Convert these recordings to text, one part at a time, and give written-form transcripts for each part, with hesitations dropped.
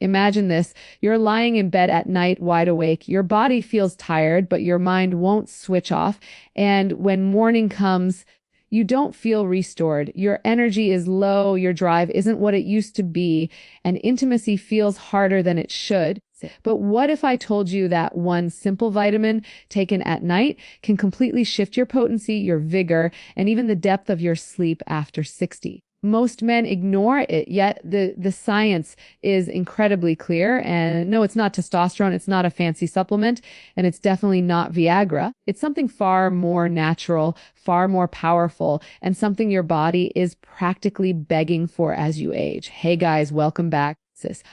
Imagine this. You're lying in bed at night, wide awake. Your body feels tired, but your mind won't switch off. And when morning comes, you don't feel restored. Your energy is low. Your drive isn't what it used to be. And intimacy feels harder than it should. But what if I told you that one simple vitamin taken at night can completely shift your potency, your vigor, and even the depth of your sleep after 60? Most men ignore it, yet the science is incredibly clear. And no, it's not testosterone. It's not a fancy supplement. And it's definitely not Viagra. It's something far more natural, far more powerful, and something your body is practically begging for as you age. Hey guys, welcome back.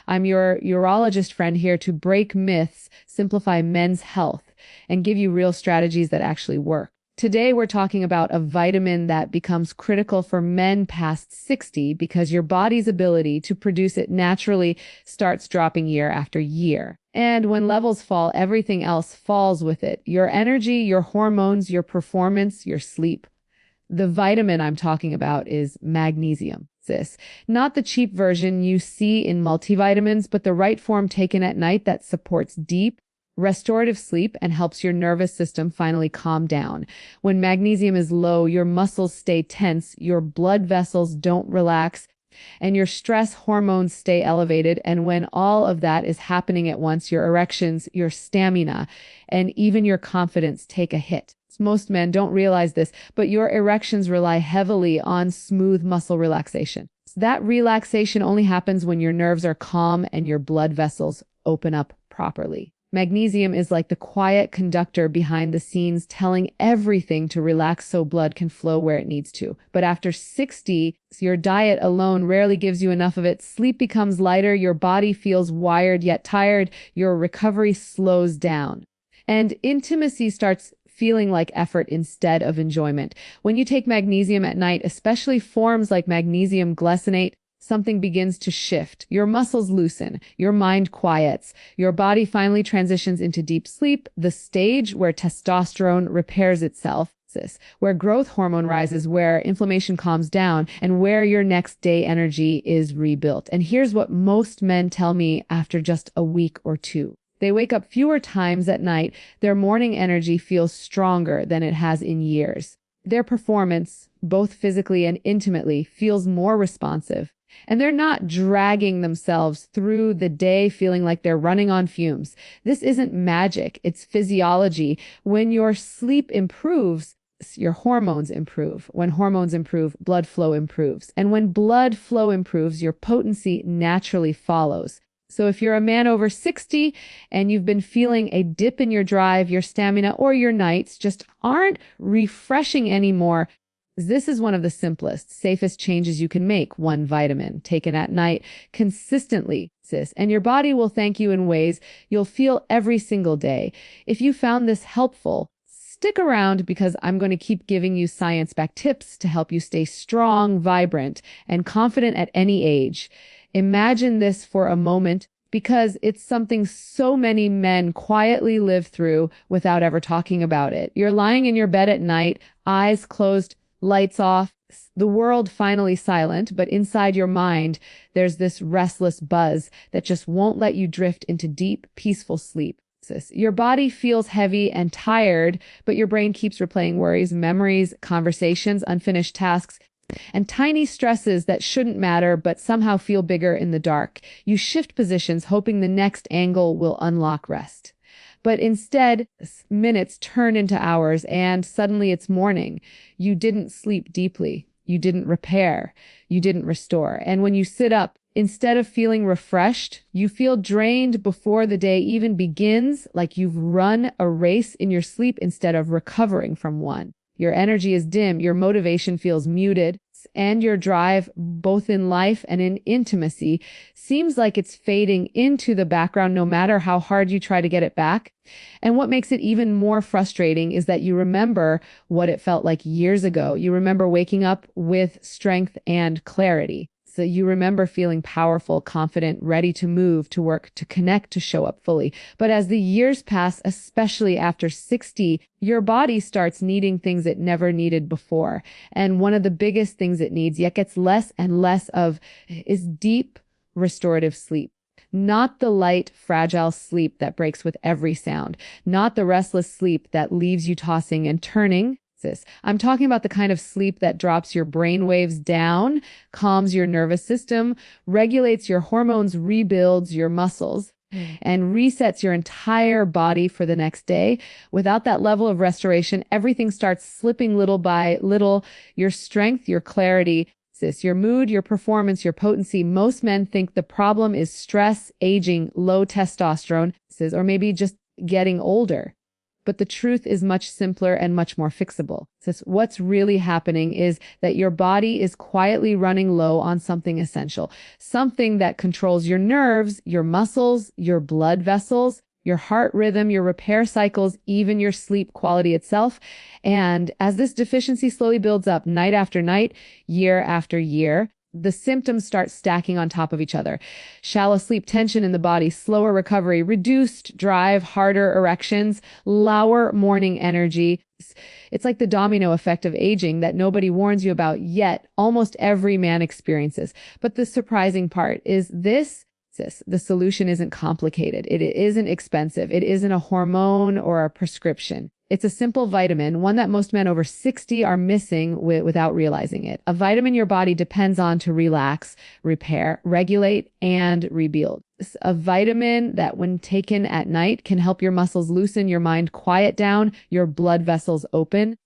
I'm your urologist friend here to break myths, simplify men's health, and give you real strategies that actually work. Today, we're talking about a vitamin that becomes critical for men past 60 because your body's ability to produce it naturally starts dropping year after year. And when levels fall, everything else falls with it. Your energy, your hormones, your performance, your sleep. The vitamin I'm talking about is magnesium. Not the cheap version you see in multivitamins, but the right form taken at night that supports deep, restorative sleep and helps your nervous system finally calm down. When magnesium is low, your muscles stay tense, your blood vessels don't relax, and your stress hormones stay elevated. And when all of that is happening at once, your erections, your stamina, and even your confidence take a hit. Most men don't realize this, but your erections rely heavily on smooth muscle relaxation. That relaxation only happens when your nerves are calm and your blood vessels open up properly. Magnesium is like the quiet conductor behind the scenes, telling everything to relax so blood can flow where it needs to. But after 60, your diet alone rarely gives you enough of it. Sleep becomes lighter, your body feels wired yet tired, your recovery slows down. And intimacy starts feeling like effort instead of enjoyment. When you take magnesium at night, especially forms like magnesium glycinate, something begins to shift. Your muscles loosen, your mind quiets, your body finally transitions into deep sleep, the stage where testosterone repairs itself, where growth hormone rises, where inflammation calms down, and where your next day energy is rebuilt. And here's what most men tell me after just a week or two. They wake up fewer times at night. Their morning energy feels stronger than it has in years. Their performance, both physically and intimately, feels more responsive. And they're not dragging themselves through the day feeling like they're running on fumes. This isn't magic. It's physiology. When your sleep improves, your hormones improve. When hormones improve, blood flow improves. And when blood flow improves, your potency naturally follows. So if you're a man over 60 and you've been feeling a dip in your drive, your stamina, or your nights just aren't refreshing anymore, this is one of the simplest, safest changes you can make. One vitamin taken at night consistently, and your body will thank you in ways you'll feel every single day. If you found this helpful, stick around because I'm going to keep giving you science-backed tips to help you stay strong, vibrant, and confident at any age. Imagine this for a moment because it's something so many men quietly live through without ever talking about it. You're lying in your bed at night, eyes closed, lights off, the world finally silent, but inside your mind, there's this restless buzz that just won't let you drift into deep, peaceful sleep. Your body feels heavy and tired, but your brain keeps replaying worries, memories, conversations, unfinished tasks, and tiny stresses that shouldn't matter but somehow feel bigger in the dark. You shift positions hoping the next angle will unlock rest. But instead, minutes turn into hours and suddenly it's morning. You didn't sleep deeply. You didn't repair. You didn't restore. And when you sit up, instead of feeling refreshed, you feel drained before the day even begins, like you've run a race in your sleep instead of recovering from one. Your energy is dim, your motivation feels muted, and your drive, both in life and in intimacy, seems like it's fading into the background no matter how hard you try to get it back. And what makes it even more frustrating is that you remember what it felt like years ago. You remember waking up with strength and clarity. So you remember feeling powerful, confident, ready to move, to work, to connect, to show up fully. But as the years pass, especially after 60, your body starts needing things it never needed before. And one of the biggest things it needs, yet gets less and less of, is deep restorative sleep. not the light, fragile sleep that breaks with every sound, not the restless sleep that leaves you tossing and turning. I'm talking about the kind of sleep that drops your brain waves down, calms your nervous system, regulates your hormones, rebuilds your muscles, and resets your entire body for the next day. Without that level of restoration, everything starts slipping little by little. Your strength, your clarity, your mood, your performance, your potency. Most men think the problem is stress, aging, low testosterone, or maybe just getting older. But the truth is much simpler and much more fixable. What's really happening is that your body is quietly running low on something essential, something that controls your nerves, your muscles, your blood vessels, your heart rhythm, your repair cycles, even your sleep quality itself. And as this deficiency slowly builds up night after night, year after year, the symptoms start stacking on top of each other. Shallow sleep, tension in the body, slower recovery, reduced drive, harder erections, lower morning energy. It's like the domino effect of aging that nobody warns you about, yet almost every man experiences. But the surprising part is the solution isn't complicated. It isn't expensive. It isn't a hormone or a prescription. It's a simple vitamin, one that most men over 60 are missing without realizing it. A vitamin your body depends on to relax, repair, regulate, and rebuild. A vitamin that, when taken at night, can help your muscles loosen, your mind quiet down, your blood vessels open,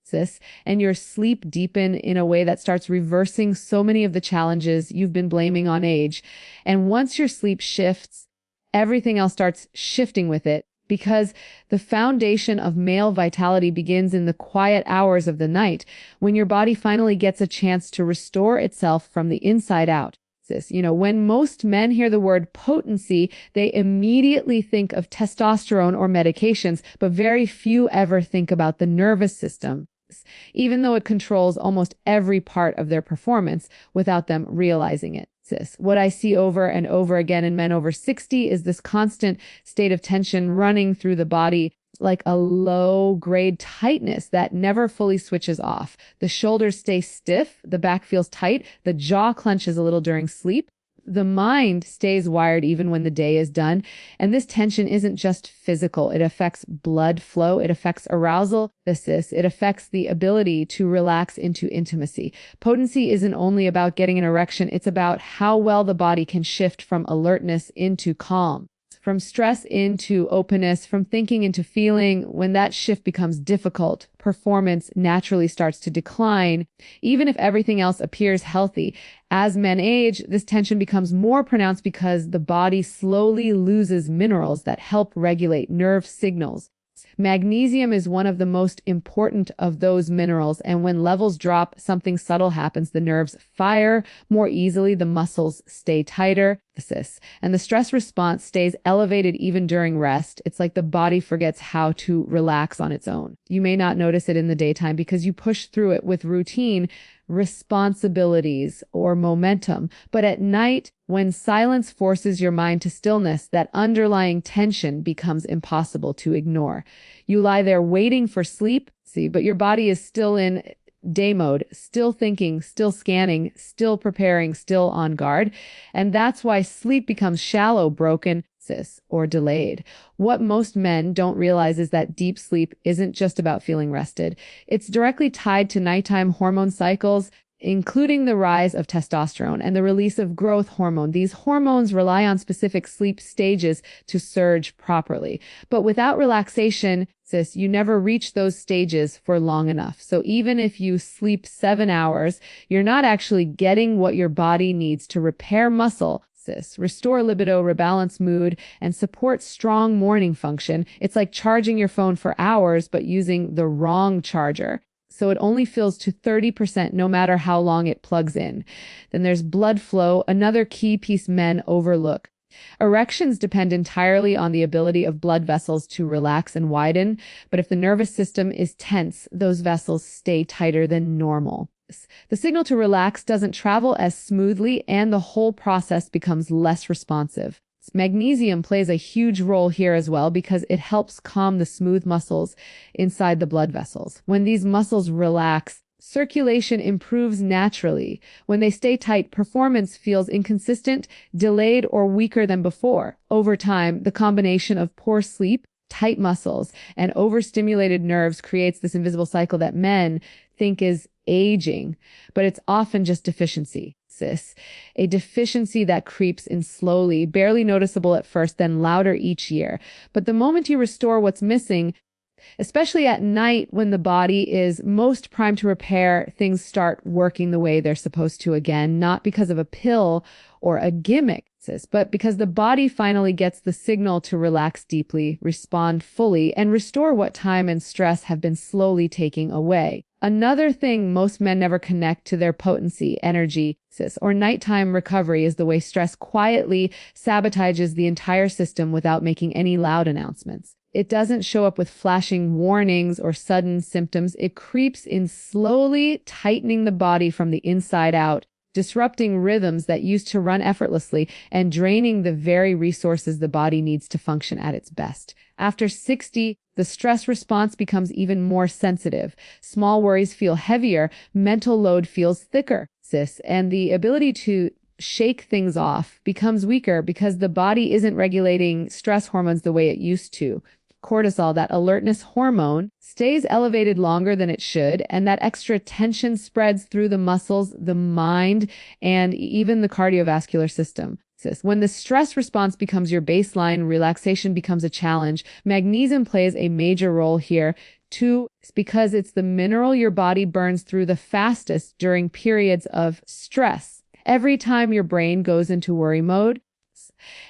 and your sleep deepen in a way that starts reversing so many of the challenges you've been blaming on age. And once your sleep shifts, everything else starts shifting with it. Because the foundation of male vitality begins in the quiet hours of the night, when your body finally gets a chance to restore itself from the inside out. When most men hear the word potency, they immediately think of testosterone or medications, but very few ever think about the nervous system, even though it controls almost every part of their performance without them realizing it. What I see over and over again in men over 60 is this constant state of tension running through the body, like a low-grade tightness that never fully switches off. The shoulders stay stiff, the back feels tight, the jaw clenches a little during sleep. The mind stays wired even when the day is done. And this tension isn't just physical. It affects blood flow. It affects arousal. It affects the ability to relax into intimacy. Potency isn't only about getting an erection. It's about how well the body can shift from alertness into calm, from stress into openness, from thinking into feeling. When that shift becomes difficult, performance naturally starts to decline, even if everything else appears healthy. As men age, this tension becomes more pronounced because the body slowly loses minerals that help regulate nerve signals. Magnesium is one of the most important of those minerals, and when levels drop, something subtle happens. The nerves fire more easily, the muscles stay tighter, and the stress response stays elevated even during rest. It's like the body forgets how to relax on its own. You may not notice it in the daytime because you push through it with routine, responsibilities, or momentum. But at night, when silence forces your mind to stillness, that underlying tension becomes impossible to ignore. You lie there waiting for sleep, but your body is still in day mode, still thinking, still scanning, still preparing, still on guard. And that's why sleep becomes shallow, broken, or delayed. What most men don't realize is that deep sleep isn't just about feeling rested. It's directly tied to nighttime hormone cycles, including the rise of testosterone and the release of growth hormone. These hormones rely on specific sleep stages to surge properly. But without relaxation, you never reach those stages for long enough. So even if you sleep 7 hours, you're not actually getting what your body needs to repair muscle, restore libido, rebalance mood, and support strong morning function. It's like charging your phone for hours, but using the wrong charger. So it only fills to 30% no matter how long it plugs in. Then there's blood flow, another key piece men overlook. Erections depend entirely on the ability of blood vessels to relax and widen, but if the nervous system is tense, those vessels stay tighter than normal. The signal to relax doesn't travel as smoothly, and the whole process becomes less responsive. Magnesium plays a huge role here as well because it helps calm the smooth muscles inside the blood vessels. When these muscles relax, Circulation improves naturally. When they stay tight, performance feels inconsistent, delayed, or weaker than before. Over time, the combination of poor sleep, tight muscles, and overstimulated nerves creates this invisible cycle that men think is aging, but it's often just deficiency. A deficiency that creeps in slowly, barely noticeable at first, then louder each year. But the moment you restore what's missing, especially at night when the body is most primed to repair, things start working the way they're supposed to again, not because of a pill or a gimmick, but because the body finally gets the signal to relax deeply, respond fully, and restore what time and stress have been slowly taking away. Another thing most men never connect to their potency, energy, or nighttime recovery is the way stress quietly sabotages the entire system without making any loud announcements. It doesn't show up with flashing warnings or sudden symptoms. It creeps in slowly, tightening the body from the inside out, disrupting rhythms that used to run effortlessly and draining the very resources the body needs to function at its best. After 60, the stress response becomes even more sensitive. Small worries feel heavier, mental load feels thicker, and the ability to shake things off becomes weaker because the body isn't regulating stress hormones the way it used to. Cortisol, that alertness hormone, stays elevated longer than it should, and that extra tension spreads through the muscles, the mind, and even the cardiovascular system. When the stress response becomes your baseline, relaxation becomes a challenge. Magnesium plays a major role here, too, because it's the mineral your body burns through the fastest during periods of stress. Every time your brain goes into worry mode,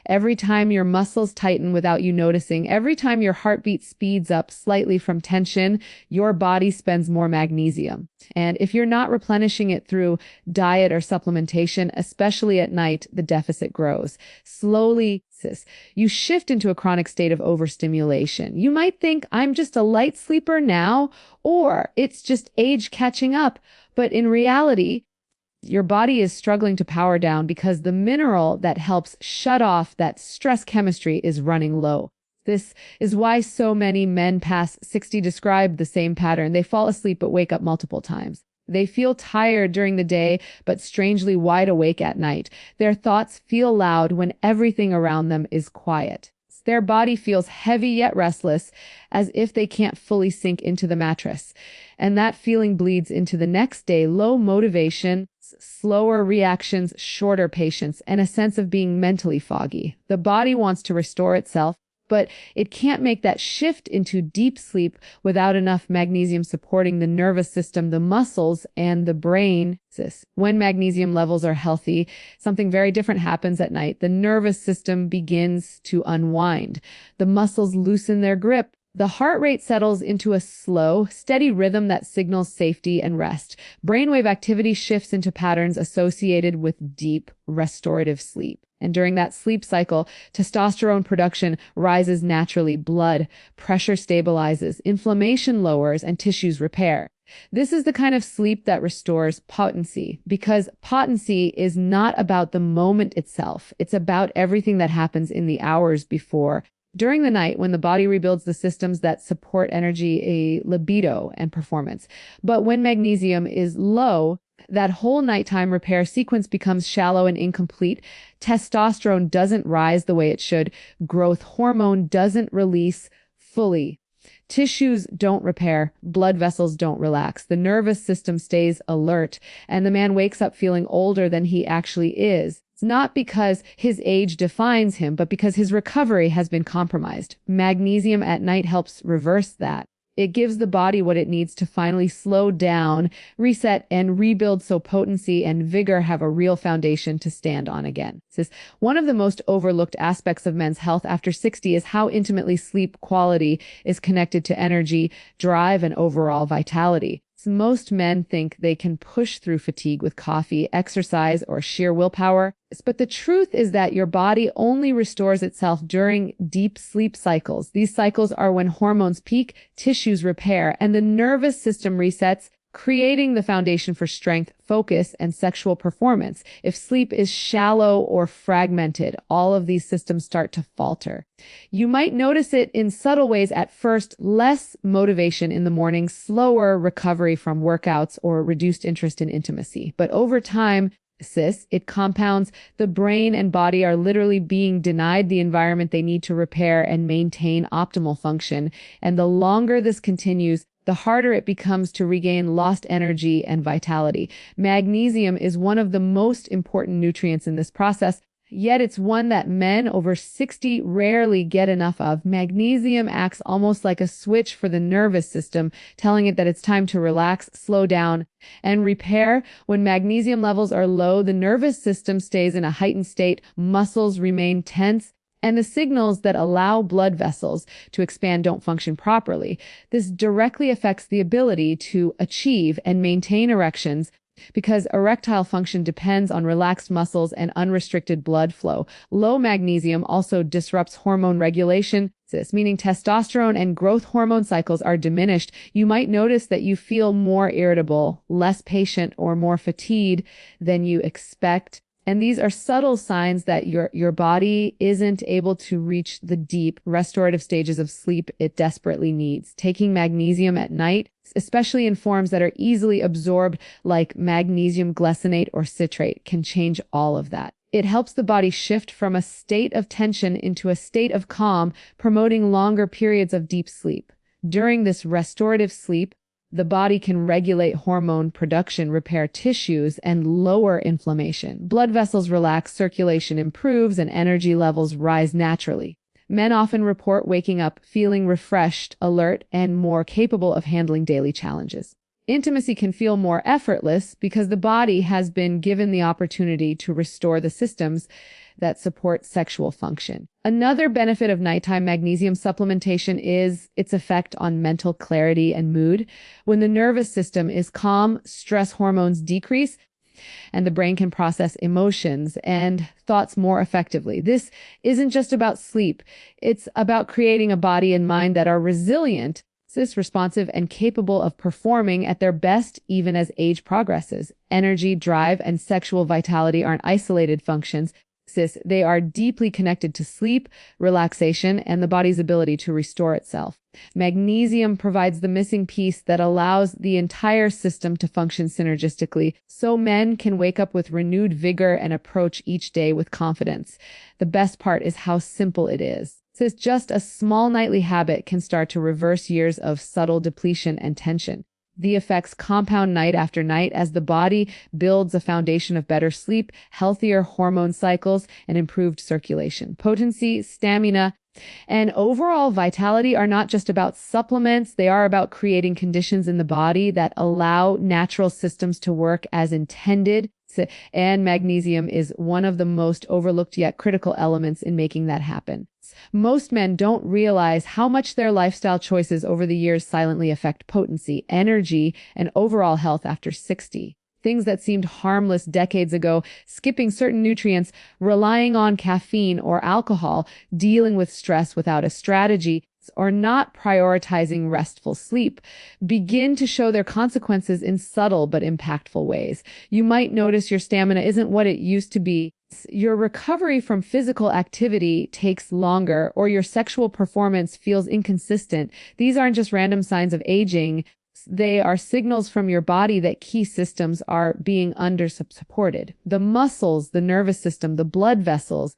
every time your muscles tighten without you noticing, every time your heartbeat speeds up slightly from tension, your body spends more magnesium. And if you're not replenishing it through diet or supplementation, especially at night, the deficit grows. Slowly, you shift into a chronic state of overstimulation. You might think, I'm just a light sleeper now, or it's just age catching up. But in reality, your body is struggling to power down because the mineral that helps shut off that stress chemistry is running low. This is why so many men past 60 describe the same pattern. They fall asleep but wake up multiple times. They feel tired during the day but strangely wide awake at night. Their thoughts feel loud when everything around them is quiet. Their body feels heavy yet restless, as if they can't fully sink into the mattress. And that feeling bleeds into the next day: low motivation, slower reactions, shorter patience, and a sense of being mentally foggy. The body wants to restore itself, but it can't make that shift into deep sleep without enough magnesium supporting the nervous system, the muscles, and the brain. When magnesium levels are healthy, something very different happens at night. The nervous system begins to unwind. The muscles loosen their grip. The heart rate settles into a slow, steady rhythm that signals safety and rest. Brainwave activity shifts into patterns associated with deep, restorative sleep. And during that sleep cycle, testosterone production rises naturally, blood pressure stabilizes, inflammation lowers, and tissues repair. This is the kind of sleep that restores potency, because potency is not about the moment itself. It's about everything that happens in the hours before. During the night, when the body rebuilds the systems that support energy, a libido, and performance. But when magnesium is low, that whole nighttime repair sequence becomes shallow and incomplete. Testosterone doesn't rise the way it should. Growth hormone doesn't release fully. Tissues don't repair. Blood vessels don't relax. The nervous system stays alert, and the man wakes up feeling older than he actually is. It's not because his age defines him, but because his recovery has been compromised. Magnesium at night helps reverse that. It gives the body what it needs to finally slow down, reset, and rebuild so potency and vigor have a real foundation to stand on again. This is one of the most overlooked aspects of men's health after 60 is how intimately sleep quality is connected to energy, drive, and overall vitality. Most men think they can push through fatigue with coffee, exercise, or sheer willpower. But the truth is that your body only restores itself during deep sleep cycles. These cycles are when hormones peak, tissues repair, and the nervous system resets. creating the foundation for strength, focus, and sexual performance. If sleep is shallow or fragmented, all of these systems start to falter. You might notice it in subtle ways at first: less motivation in the morning, slower recovery from workouts, or reduced interest in intimacy. But over time, it compounds. The brain and body are literally being denied the environment they need to repair and maintain optimal function. And the longer this continues, the harder it becomes to regain lost energy and vitality. Magnesium is one of the most important nutrients in this process, yet it's one that men over 60 rarely get enough of. Magnesium acts almost like a switch for the nervous system, telling it that it's time to relax, slow down, and repair. When magnesium levels are low, the nervous system stays in a heightened state, muscles remain tense, and the signals that allow blood vessels to expand don't function properly. This directly affects the ability to achieve and maintain erections, because erectile function depends on relaxed muscles and unrestricted blood flow. Low magnesium also disrupts hormone regulation, meaning testosterone and growth hormone cycles are diminished. You might notice that you feel more irritable, less patient, or more fatigued than you expect. And these are subtle signs that your body isn't able to reach the deep restorative stages of sleep it desperately needs. Taking magnesium at night, especially in forms that are easily absorbed like magnesium glycinate or citrate, can change all of that. It helps the body shift from a state of tension into a state of calm, promoting longer periods of deep sleep. During this restorative sleep, the body can regulate hormone production, repair tissues, and lower inflammation. Blood vessels relax, circulation improves, and energy levels rise naturally. Men often report waking up feeling refreshed, alert, and more capable of handling daily challenges. Intimacy can feel more effortless because the body has been given the opportunity to restore the systems that support sexual function. Another benefit of nighttime magnesium supplementation is its effect on mental clarity and mood. When the nervous system is calm, stress hormones decrease, and the brain can process emotions and thoughts more effectively. This isn't just about sleep. It's about creating a body and mind that are resilient, responsive, and capable of performing at their best even as age progresses. Energy, drive, and sexual vitality aren't isolated functions. They are deeply connected to sleep, relaxation, and the body's ability to restore itself. Magnesium provides the missing piece that allows the entire system to function synergistically, so men can wake up with renewed vigor and approach each day with confidence. The best part is how simple it is. Just a small nightly habit can start to reverse years of subtle depletion and tension. The effects compound night after night as the body builds a foundation of better sleep, healthier hormone cycles, and improved circulation. Potency, stamina, and overall vitality are not just about supplements. They are about creating conditions in the body that allow natural systems to work as intended. And magnesium is one of the most overlooked yet critical elements in making that happen. Most men don't realize how much their lifestyle choices over the years silently affect potency, energy, and overall health after 60. Things that seemed harmless decades ago, skipping certain nutrients, relying on caffeine or alcohol, dealing with stress without a strategy, or not prioritizing restful sleep, begin to show their consequences in subtle but impactful ways. You might notice your stamina isn't what it used to be. Your recovery from physical activity takes longer, or your sexual performance feels inconsistent. These aren't just random signs of aging. They are signals from your body that key systems are being under-supported. The muscles, the nervous system, the blood vessels,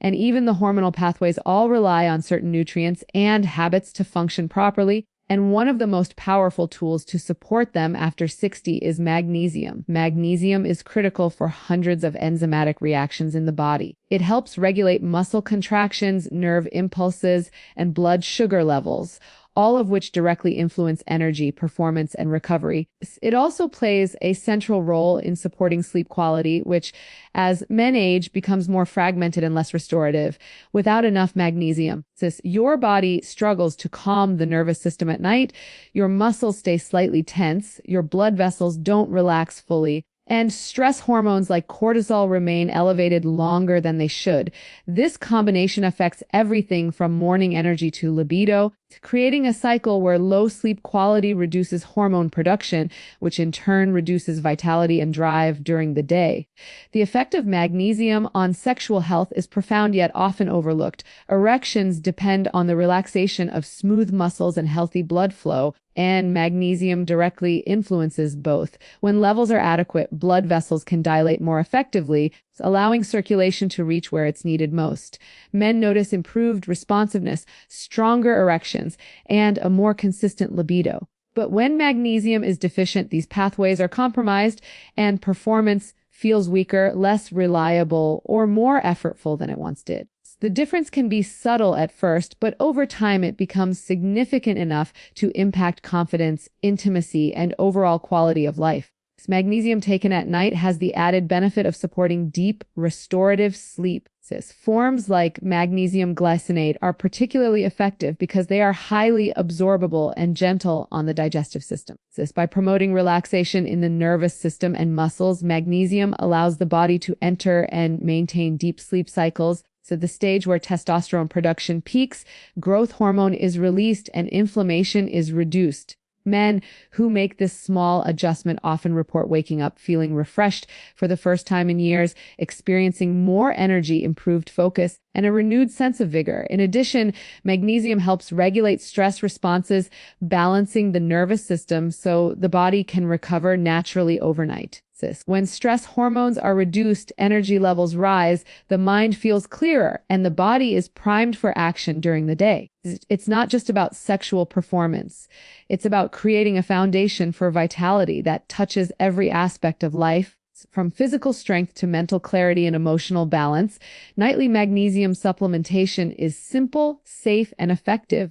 and even the hormonal pathways all rely on certain nutrients and habits to function properly. And one of the most powerful tools to support them after 60 is magnesium. Magnesium is critical for hundreds of enzymatic reactions in the body. It helps regulate muscle contractions, nerve impulses, and blood sugar levels, all of which directly influence energy, performance, and recovery. It also plays a central role in supporting sleep quality, which, as men age, becomes more fragmented and less restorative. Without enough magnesium, your body struggles to calm the nervous system at night, your muscles stay slightly tense, your blood vessels don't relax fully, and stress hormones like cortisol remain elevated longer than they should. This combination affects everything from morning energy to libido, creating a cycle where low sleep quality reduces hormone production, which in turn reduces vitality and drive during the day. The effect of magnesium on sexual health is profound yet often overlooked. Erections depend on the relaxation of smooth muscles and healthy blood flow, and magnesium directly influences both. When levels are adequate, blood vessels can dilate more effectively, allowing circulation to reach where it's needed most. Men notice improved responsiveness, stronger erections, and a more consistent libido. But when magnesium is deficient, these pathways are compromised and performance feels weaker, less reliable, or more effortful than it once did. The difference can be subtle at first, but over time it becomes significant enough to impact confidence, intimacy, and overall quality of life. Magnesium taken at night has the added benefit of supporting deep, restorative sleep. Forms like magnesium glycinate are particularly effective because they are highly absorbable and gentle on the digestive system. By promoting relaxation in the nervous system and muscles, magnesium allows the body to enter and maintain deep sleep cycles. So the stage where testosterone production peaks, growth hormone is released, and inflammation is reduced. Men who make this small adjustment often report waking up feeling refreshed for the first time in years, experiencing more energy, improved focus, and a renewed sense of vigor. In addition, magnesium helps regulate stress responses, balancing the nervous system so the body can recover naturally overnight. When stress hormones are reduced, energy levels rise, the mind feels clearer, and the body is primed for action during the day. It's not just about sexual performance. It's about creating a foundation for vitality that touches every aspect of life, from physical strength to mental clarity and emotional balance. Nightly magnesium supplementation is simple, safe, and effective,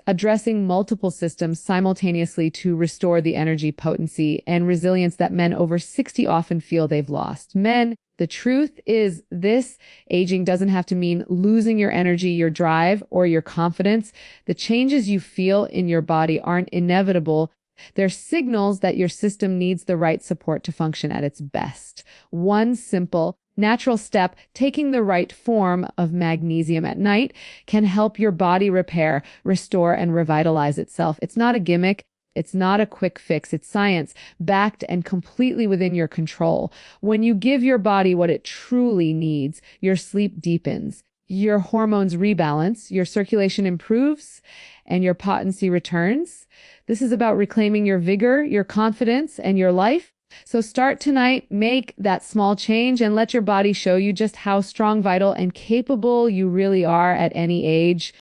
addressing multiple systems simultaneously to restore the energy, potency, and resilience that men over 60 often feel they've lost. Men, the truth is this: aging doesn't have to mean losing your energy, your drive, or your confidence. The changes you feel in your body aren't inevitable. They're signals that your system needs the right support to function at its best. One simple, natural step, taking the right form of magnesium at night, can help your body repair, restore, and revitalize itself. It's not a gimmick. It's not a quick fix. It's science, backed and completely within your control. When you give your body what it truly needs, your sleep deepens, your hormones rebalance, your circulation improves, and your potency returns. This is about reclaiming your vigor, your confidence, and your life. So start tonight, make that small change, and let your body show you just how strong, vital, and capable you really are at any age.